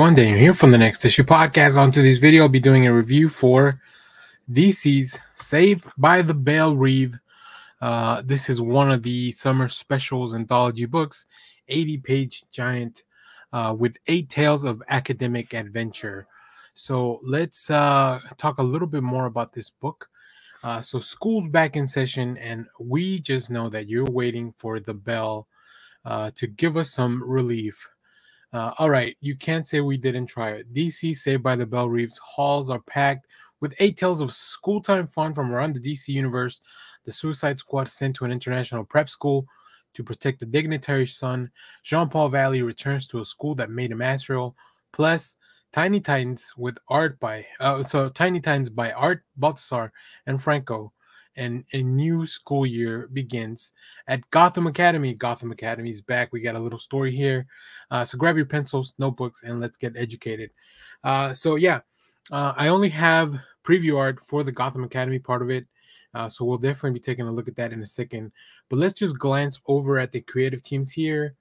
everyone, Daniel here from the Next Issue Podcast. On today's video, I'll be doing a review for DC's Saved by the Belle Reve. This is one of the summer specials anthology books, 80-page giant with 8 tales of academic adventure. So let's talk a little bit more about this book. So school's back in session, and we just know that you're waiting for the bell to give us some relief. All right, you can't say we didn't try it. DC Saved by the Belle Reve's halls are packed with 8 tales of school-time fun from around the DC universe. The Suicide Squad sent to an international prep school to protect the dignitary's son. Jean-Paul Valley returns to a school that made him Azrael. Plus, Tiny Titans by Art Baltazar and Franco. And a new school year begins at Gotham Academy. Gotham Academy is back. We got a little story here. So grab your pencils, notebooks, and let's get educated. I only have preview art for the Gotham Academy part of it. So we'll definitely be taking a look at that in a second. But let's just glance over at the creative teams here.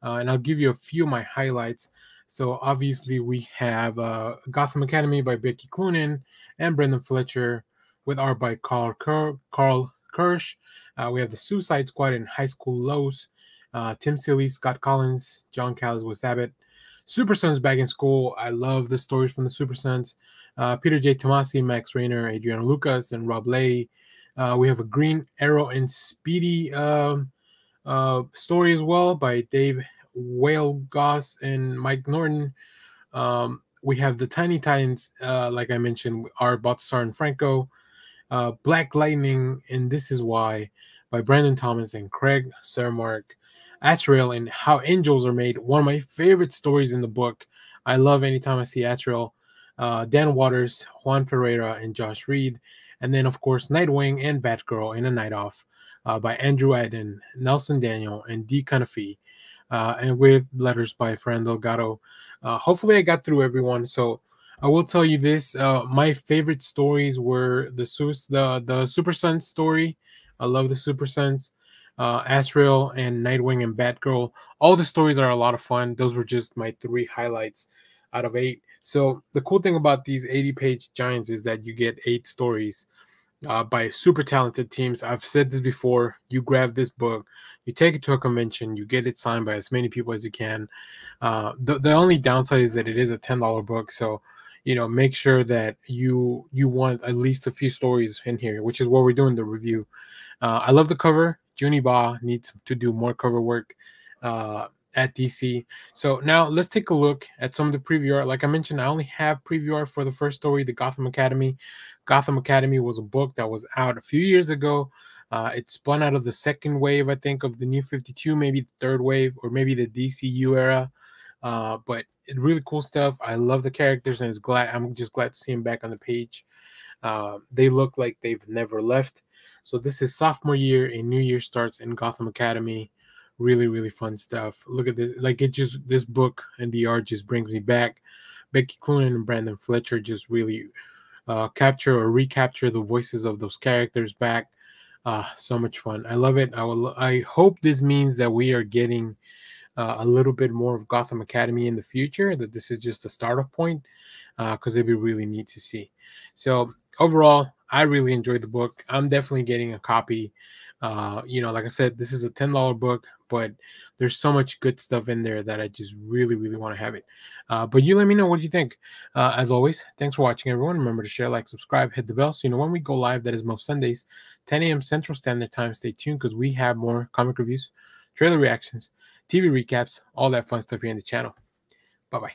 And I'll give you a few of my highlights. So obviously we have Gotham Academy by Becky Cloonan and Brendan Fletcher, with art by Carl Kirsch. We have the Suicide Squad in high school lows. Tim Seeley, Scott Collins, John Callis with Abbott. Super Sons back in school. I love the stories from the Super Sons. Peter J. Tomasi, Max Rayner, Adrian Lucas, and Rob Lay. We have a Green Arrow and Speedy story as well by Dave Whale Goss and Mike Norton. We have the Tiny Titans, like I mentioned, Art Baltazar and Franco. Black Lightning, and This Is Why by Brandon Thomas and Craig Sermark. Azrael and How Angels Are Made, one of my favorite stories in the book. I love anytime I see Azrael. Dan Waters, Juan Ferreira, and Josh Reed. And then, of course, Nightwing and Batgirl in a Night Off by Andrew Aden, Nelson Daniel, and Dee Cunniffe. And with letters by Fran Delgado. Hopefully I got through everyone. So I will tell you this, my favorite stories were the Super Sons story. I love the Super Sons, Azrael and Nightwing and Batgirl. All the stories are a lot of fun. Those were just my 3 highlights out of 8. So the cool thing about these 80-page giants is that you get 8 stories by super talented teams. I've said this before. You grab this book, you take it to a convention, you get it signed by as many people as you can. The only downside is that it is a $10 book. So make sure that you want at least a few stories in here, which is what we're doing the review. I love the cover. Junie Ba needs to do more cover work at DC. So now let's take a look at some of the preview art. Like I mentioned, I only have preview art for the first story, the Gotham Academy. Gotham Academy was a book that was out a few years ago. It spun out of the second wave, I think, of the New 52, maybe the third wave, or maybe the DCU era. But it's really cool stuff. I love the characters, and I'm just glad to see them back on the page. They look like they've never left. So this is sophomore year, a new year starts in Gotham Academy. Really, really fun stuff. Look at this. This book and the art just brings me back. Becky Cloonan and Brandon Fletcher just really capture or recapture the voices of those characters back. So much fun. I love it. I hope this means that we are getting a little bit more of Gotham Academy in the future, that this is just a startup point, because it'd be really neat to see. So overall, I really enjoyed the book. I'm definitely getting a copy. Like I said, this is a $10 book, but there's so much good stuff in there that I just really, really want to have it. But you let me know what you think. As always, thanks for watching, everyone. Remember to share, like, subscribe, hit the bell so you know when we go live. That is most Sundays, 10 a.m. Central Standard Time. Stay tuned because we have more comic reviews, trailer reactions, TV recaps, all that fun stuff here on the channel. Bye-bye.